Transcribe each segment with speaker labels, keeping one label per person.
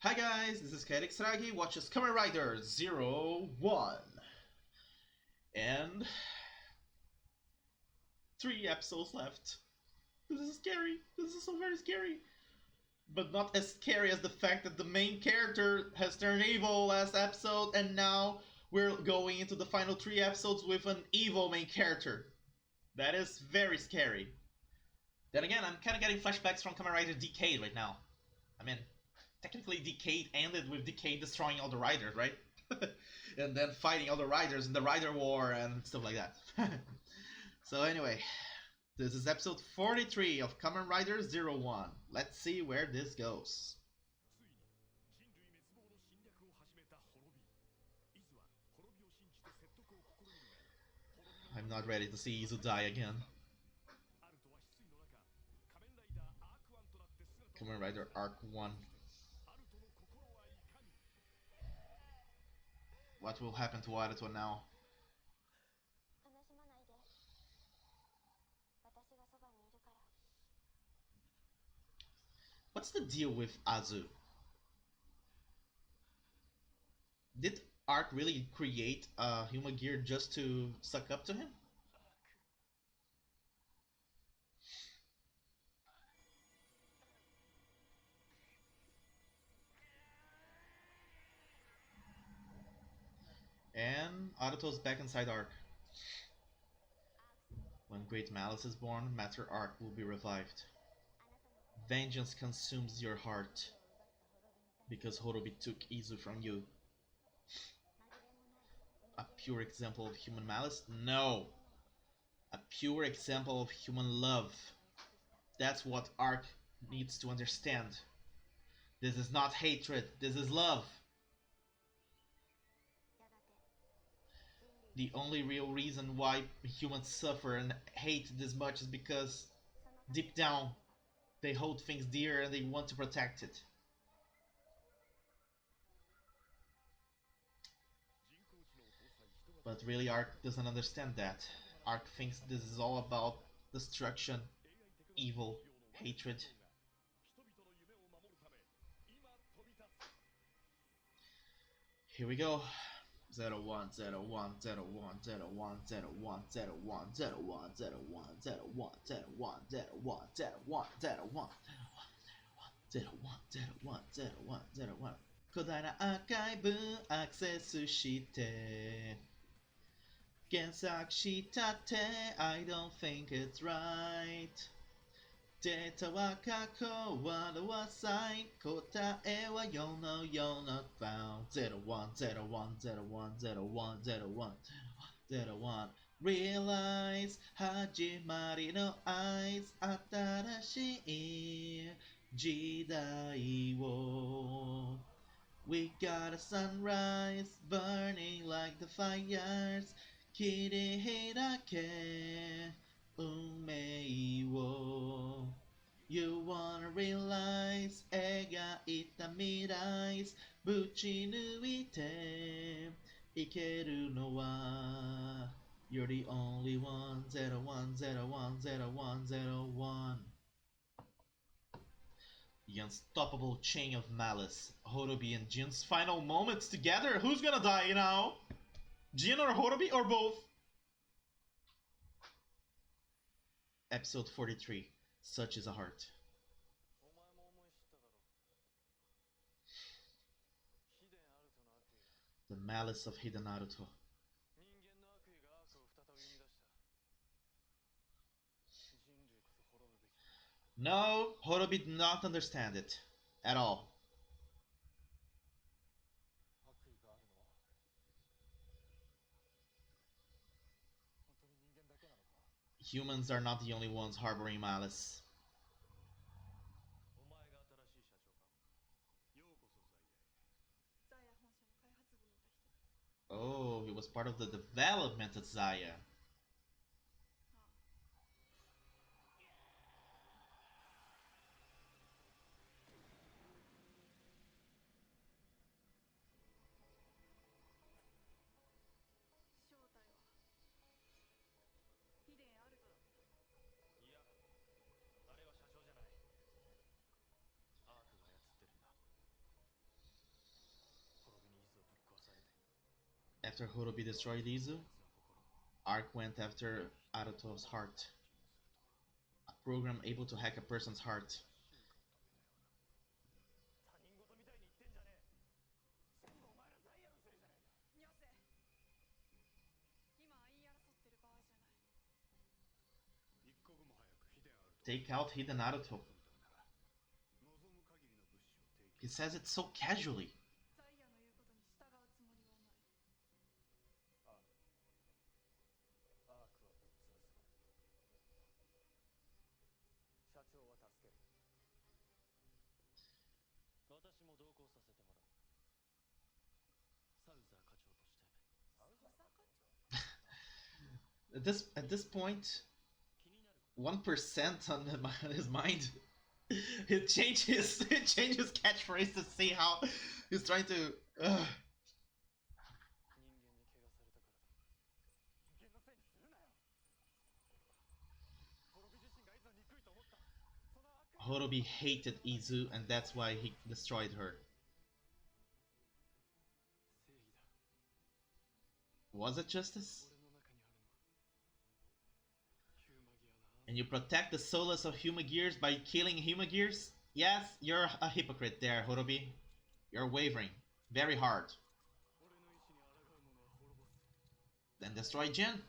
Speaker 1: Hi guys, this is Kaede Kisaragi, watches Kamen Rider 01. And 3 episodes left. This is scary. This is so very scary. But not as scary as the fact that the main character has turned evil last episode, and now we're going into the final 3 episodes with an evil main character. That is very scary. Then again, I'm kind of getting flashbacks from Kamen Rider Decade right now. I mean, technically Decade ended with Decade destroying all the riders, right? And then fighting all the riders in the Rider War and stuff like that. So anyway, this is episode 43 of Kamen Rider 01. Let's see where this goes. I'm not ready to see Izu die again. Kamen Rider Arc 1. What will happen to Aruto now? What's the deal with Azu? Did Arc really create a human gear just to suck up to him? And Aruto's back inside Arc. When Great Malice is born, Master Arc will be revived. Vengeance consumes your heart because Horobi took Izu from you. A pure example of human malice? No! A pure example of human love. That's what Arc needs to understand. This is not hatred, this is love. The only real reason why humans suffer and hate this much is because deep down they hold things dear and they want to protect it. But really Arc doesn't understand that. Arc thinks this is all about destruction, evil, hatred. Here we go. 0 1 0 1 0 1 0 1 0 1 0 1 0 1 0 1 0 1 0 1 0 1 0 1 0 1 0 1 0 1 0 1 0 1巨大なアーカイブアクセスして検索したって I don't think it's right データは過去笑わさい答えは世のような found 010101010101 Realize 始まりの合図新しい時代を We got a sunrise burning like the fires 切り開け運命を You wanna realize 描いた未来ぶち抜いていけるのは You're the only one 0101010101 The unstoppable chain of malice. Horobi and Jin's final moments together. Who's gonna die now? Jin or Horobi or both? Episode 43. Such is a heart. The malice of hidden Aruto. No, Horobi did not understand it. At all. Humans are not the only ones harboring malice. Oh, he was part of the development of Zaya. After Horobi destroyed Izu, Arc went after Aruto's heart. A program able to hack a person's heart. Take out Hidden Aruto. He says it so casually. At this point, 1% on his mind. He changed his catchphrase to see how he's trying to. Horobi hated Izu, and that's why he destroyed her. Was it justice? And you protect the soulless of human gears by killing human gears? Yes, you're a hypocrite there, Horobi. You're wavering. Very hard. Then destroy Jin.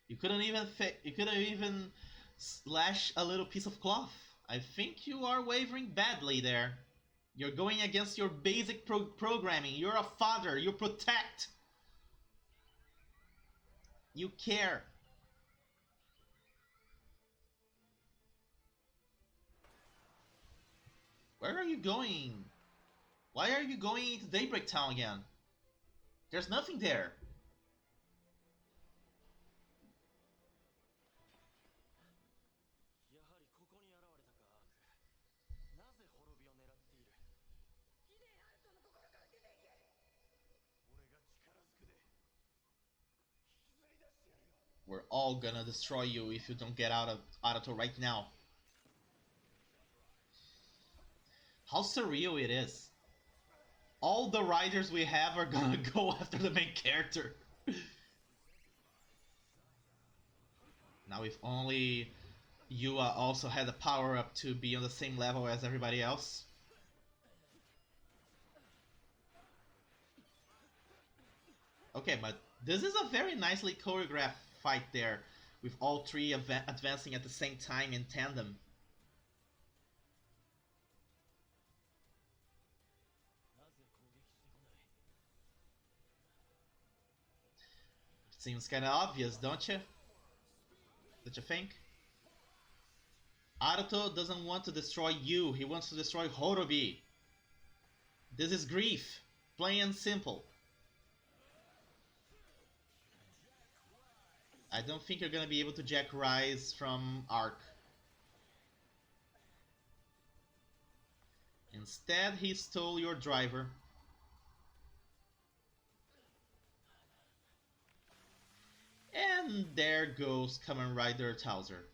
Speaker 1: You couldn't even slash a little piece of cloth. I think you are wavering badly there. You're going against your basic programming. You're a father. You protect. You care. Where are you going? Why are you going into Daybreak Town again? There's nothing there. We're all gonna destroy you if you don't get out of Aruto right now. How surreal it is. All the riders we have are gonna go after the main character. Now if only Yua also had a power up to be on the same level as everybody else. Okay, but this is a very nicely choreographed fight there, with all three advancing at the same time in tandem. Seems kinda obvious, don't you? Don't you think? Aruto doesn't want to destroy you, he wants to destroy Horobi. This is grief, plain and simple. I don't think you're gonna be able to Jack Rise from Arc. Instead, he stole your driver. And there goes Kamen Rider Towser.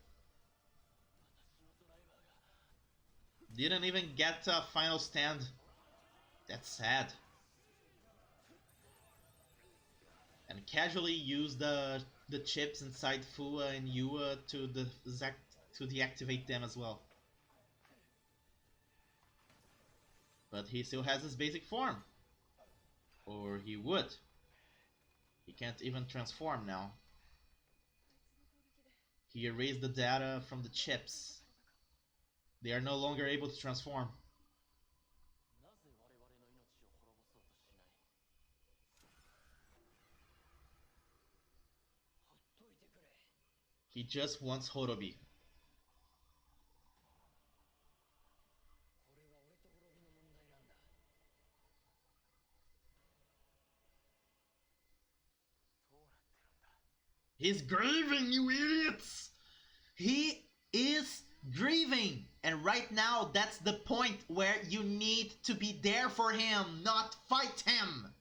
Speaker 1: Didn't even get a final stand. That's sad. And casually used the chips inside Fua and Yua to deactivate them as well. But he still has his basic form. Or he would. He can't even transform now. He erased the data from the chips. They are no longer able to transform. He just wants Horobi. He's grieving, you idiots! He is grieving! And right now, that's the point where you need to be there for him, not fight him!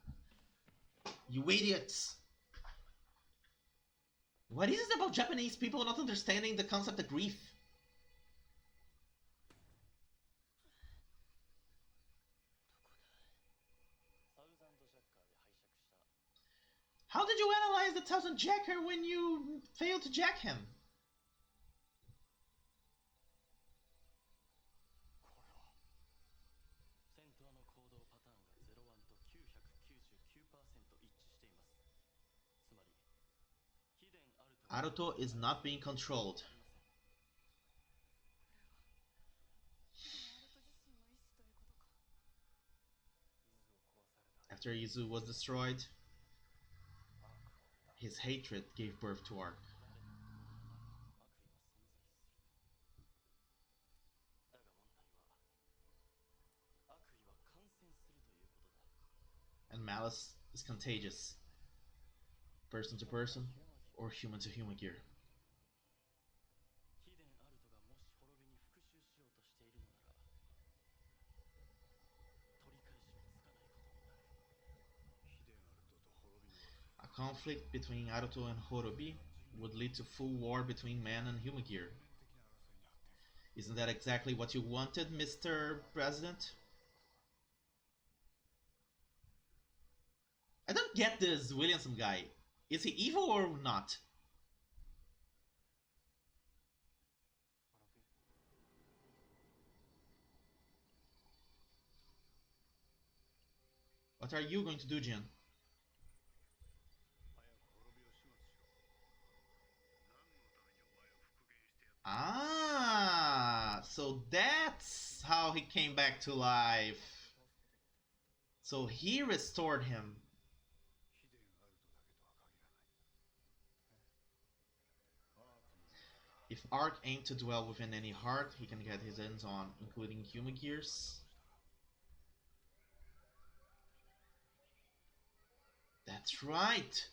Speaker 1: You idiots! What is it about Japanese people not understanding the concept of grief? 10,000 jacker when you fail to jack him? Aruto is not being controlled. After Izu was destroyed, his hatred gave birth to Arc. And malice is contagious, person to person or human to human gear. A conflict between Aruto and Horobi would lead to full war between man and human gear. Isn't that exactly what you wanted, Mr. President? I don't get this Williamson guy. Is he evil or not? What are you going to do, Jin? Ah, so that's how he came back to life. So he restored him. If Arc aimed to dwell within any heart, he can get his hands on, including human gears. That's right.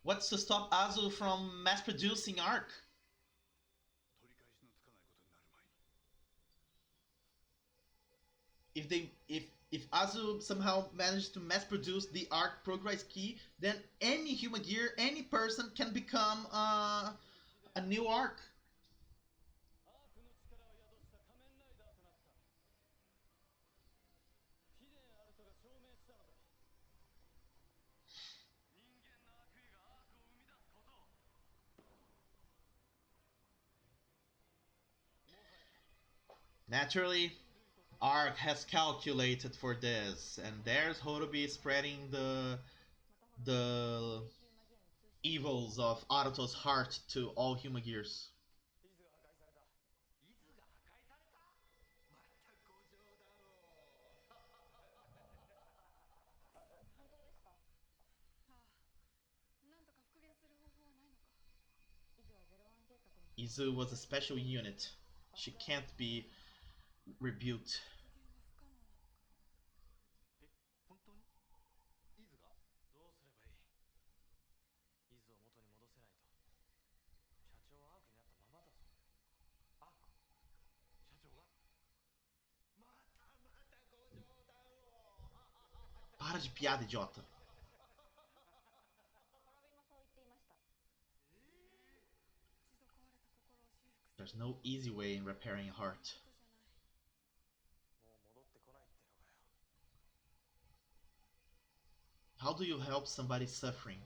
Speaker 1: What's to stop Azu from mass producing Arc? If Azu somehow managed to mass produce the Arc progress key, then any human gear, any person can become a new Arc. Naturally, Arc has calculated for this, and there's Horobi spreading the evils of Aruto's heart to all human gears. Izu was a special unit. She can't be rebuked. Para de piada, idiota. There's no easy way in repairing a heart. How do you help somebody suffering?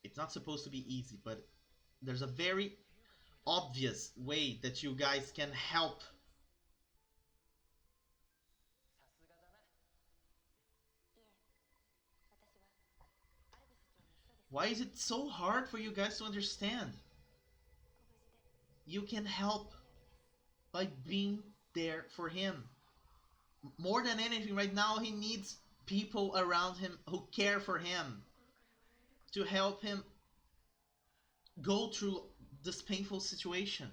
Speaker 1: It's not supposed to be easy, but there's a very obvious way that you guys can help. Why is it so hard for you guys to understand? You can help by being there for him. More than anything, right now, he needs people around him who care for him to help him go through this painful situation.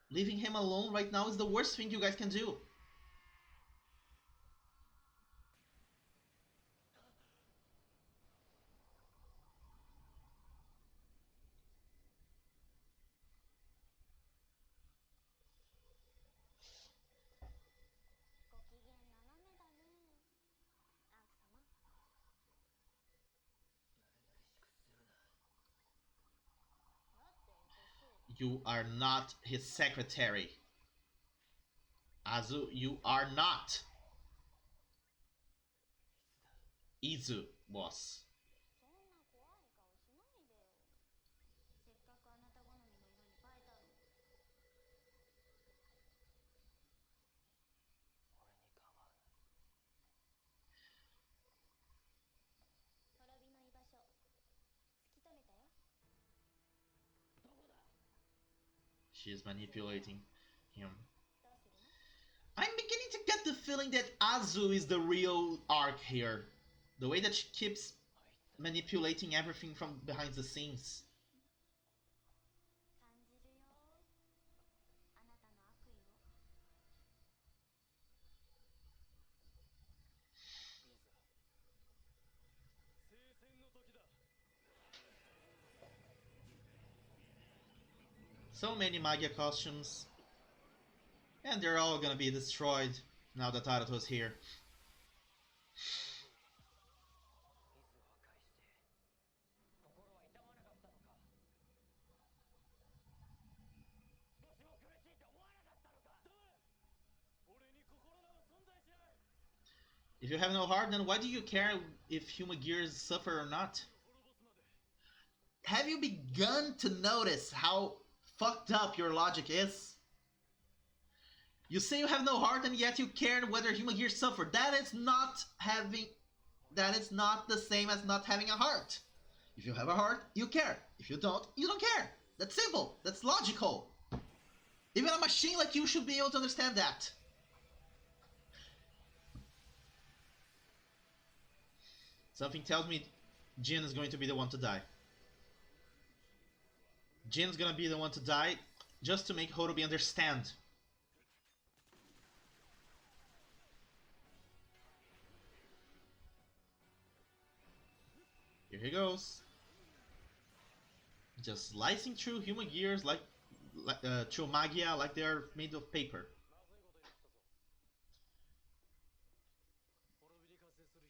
Speaker 1: Leaving him alone right now is the worst thing you guys can do. You are not his secretary. Azu, you are not. Izu was. She is manipulating him. I'm beginning to get the feeling that Azu is the real arc here. The way that she keeps manipulating everything from behind the scenes. So many Magia costumes. And they're all gonna be destroyed now that Aruto's here. If you have no heart, then why do you care if human gears suffer or not? Have you begun to notice how fucked up your logic is? You say you have no heart and yet you care whether human gears suffer. That is not the same as not having a heart. If you have a heart, you care. If you don't care. That's simple. That's logical. Even a machine like you should be able to understand that. Something tells me Jin is going to be the one to die. Jin's gonna be the one to die just to make Horobi understand. Here he goes. Just slicing through human gears like through Magia like they are made of paper.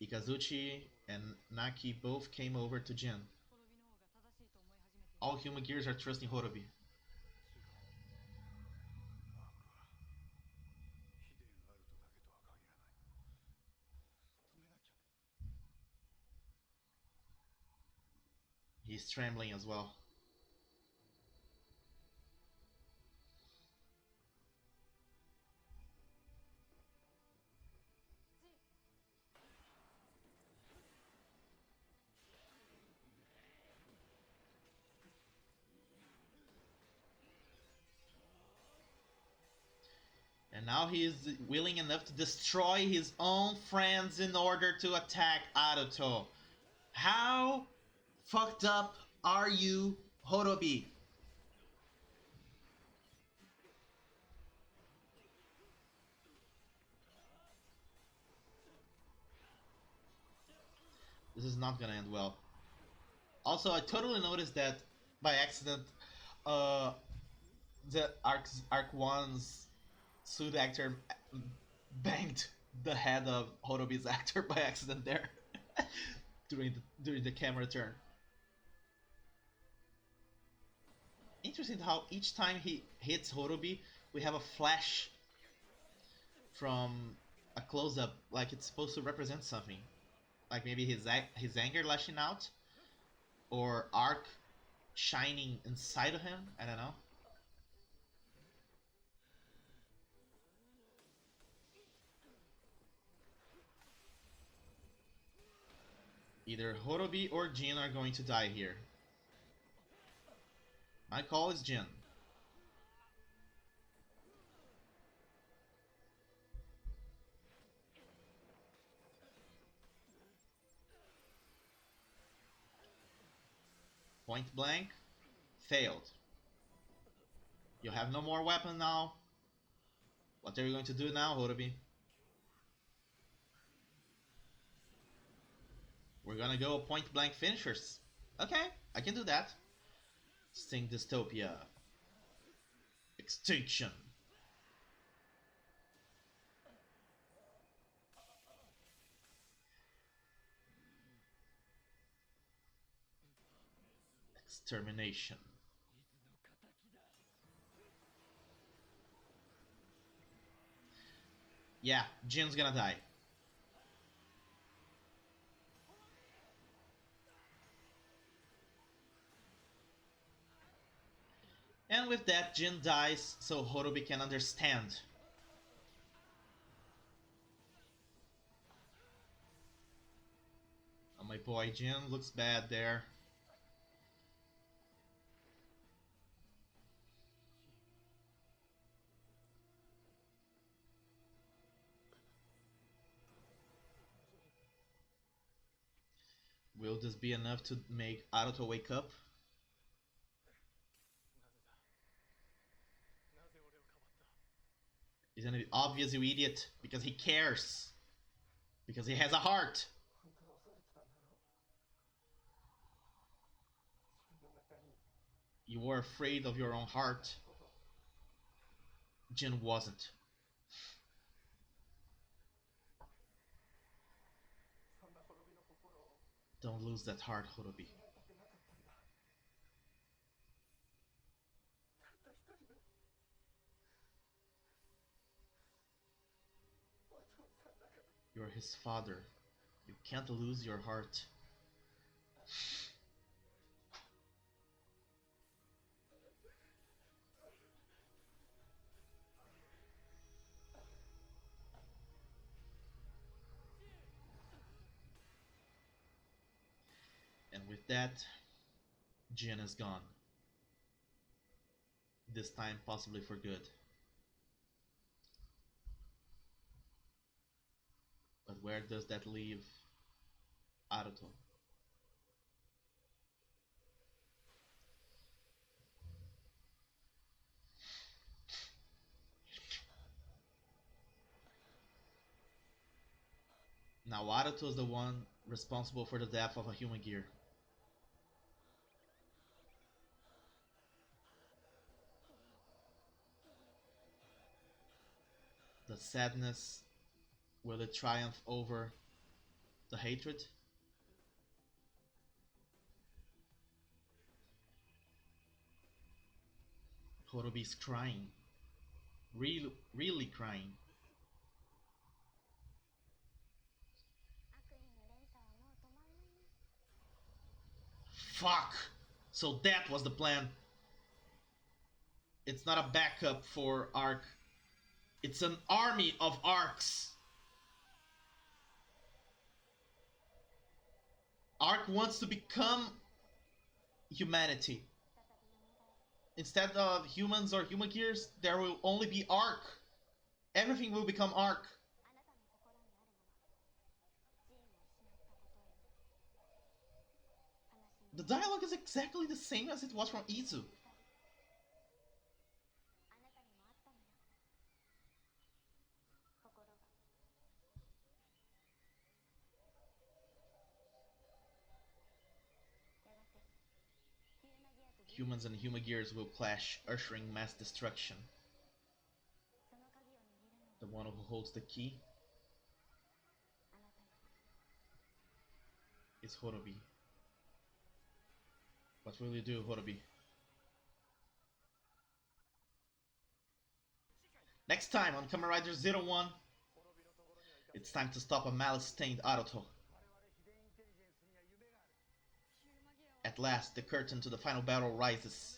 Speaker 1: Ikazuchi and Naki both came over to Jin. All human gears are trusting Horobi. He's trembling as well. And now he is willing enough to destroy his own friends in order to attack Aruto. How fucked up are you, Horobi? This is not gonna end well. Also, I totally noticed that by accident, the Arc 1's suit actor banged the head of Horobi's actor by accident there during the camera turn. Interesting how each time he hits Horobi, we have a flash from a close-up, like it's supposed to represent something, like maybe his anger lashing out, or Arc shining inside of him. I don't know. Either Horobi or Jin are going to die here. My call is Jin. Point blank. Failed. You have no more weapon now. What are you going to do now, Horobi? We're gonna go point blank finishers. Okay, I can do that. Sting Dystopia. Extinction. Extermination. Yeah, Jin's gonna die. And with that, Jin dies so Horobi can understand. Oh, my boy Jin looks bad there. Will this be enough to make Aruto wake up? Isn't it obvious, you idiot? Because he cares. Because he has a heart. You were afraid of your own heart. Jin wasn't. Don't lose that heart, Horobi. You're his father. You can't lose your heart. And with that, Jin is gone. This time possibly for good. But where does that leave Aruto? Now Aruto is the one responsible for the death of a human gear. The sadness, will it triumph over the hatred? Horobi's crying. Really crying. Fuck! So that was the plan. It's not a backup for Arc. It's an army of Arcs. Arc wants to become humanity. Instead of humans or human gears, there will only be Arc. Everything will become Arc. The dialogue is exactly the same as it was from Izu. Humans and human gears will clash, ushering mass destruction. The one who holds the key is Horobi. What will you do, Horobi? Next time on Kamen Rider Zero One, it's time to stop a malice-stained Aruto. At last, the curtain to the final battle rises.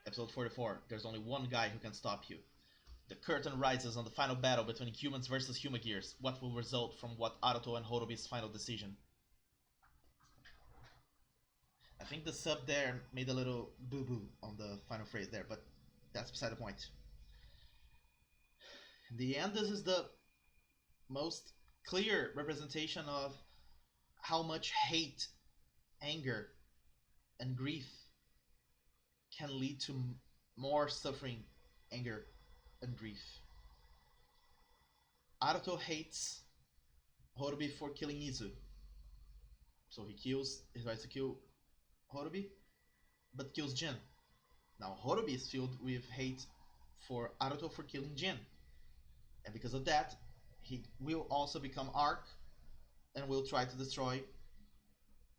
Speaker 1: Episode 44, there's only one guy who can stop you. The curtain rises on the final battle between humans versus human gears. What will result from what Aruto and Horobi's final decision? I think the sub there made a little boo-boo on the final phrase there, but that's beside the point. In the end, this is the most clear representation of how much hate, anger, and grief can lead to more suffering, anger, and grief. Aruto hates Horobi for killing Izu. So he tries to kill Horobi, but kills Jin. Now Horobi is filled with hate for Aruto for killing Jin. And because of that, he will also become Arc and will try to destroy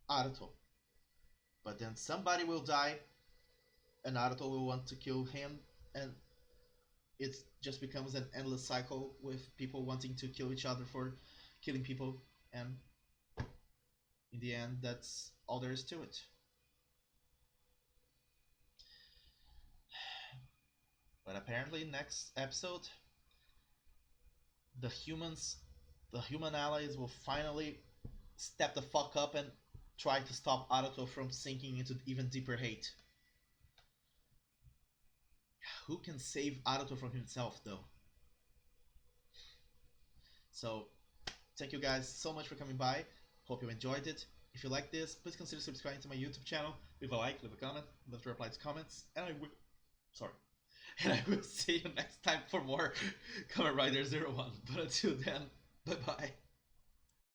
Speaker 1: Aruto. But then somebody will die and Aruto will want to kill him and it just becomes an endless cycle with people wanting to kill each other for killing people, and in the end, that's all there is to it. But apparently, next episode, the humans, the human allies will finally step the fuck up and try to stop Aruto from sinking into even deeper hate. Who can save Aruto from himself, though? So, thank you guys so much for coming by. Hope you enjoyed it. If you like this, please consider subscribing to my YouTube channel. Leave a like, leave a comment, love to reply to comments, and I will. Sorry. And I will see you next time for more Kamen Rider 01. But until then, bye bye.